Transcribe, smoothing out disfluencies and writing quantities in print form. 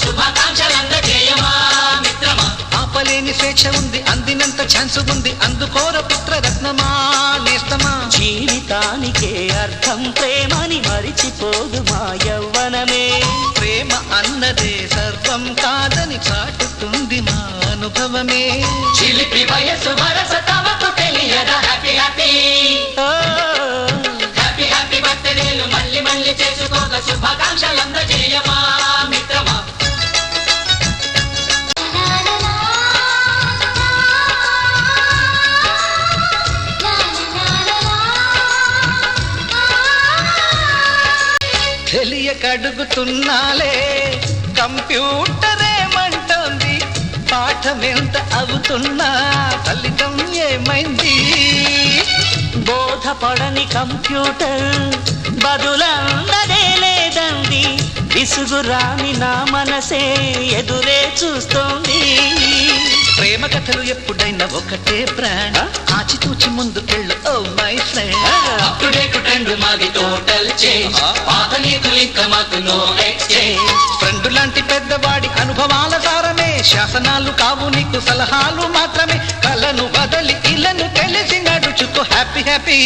శుభాకాంక్షలందజేయమా మిత్రమా. ఆపలేని స్వేచ్ఛ ఉంది, అందినంత ఛాన్స్ ఉంది, అందుకోర పుత్రరత్నమా నేస్తమా. జీవితానికే అర్థం ప్రేమని మరిచిపోదు మా యవ్వనమే. ప్రేమ అన్నదే సర్వం కాదని చాటుతుంది మా అనుభవమే. చిలిపి వయసు వరస తమకు తెలియదా. హ్యాపీ హ్యాపీ హ్యాపీ హ్యాపీ బర్త్డేలు మళ్ళీ మళ్ళీ చేసుకోక శుభాకాంక్షలందజేయమా మిత్రమా. తెలియకడుగుతున్నాలే కంప్యూటర్ ఏమంటోంది, పాఠమెంత అవుతున్నా ఫలితం ఏమైంది. బోధపడని కంప్యూటర్ బదులందదే లేదండి. విసుగురాని నా మనసే ఎదురే చూస్తోంది. ప్రేమ కథలు ఎప్పుడైనా ఒకటే బ్రాండ్, ఆచితూచి ముందుకెళ్ళు oh my friend. Up to date trend మాది టోటల్ చేంజ్, పాత నీతులు ఇంకా మాకు నో ఎక్స్చేంజ్. ఫ్రెండ్ లాంటి పెద్దవాడి అనుభవాల సారమే, శాసనాలు కావు నీకు సలహాలు మాత్రమే. కలను వదలి ఇలను తెలిసి నడుచుకో హ్యాపీ హ్యాపీ.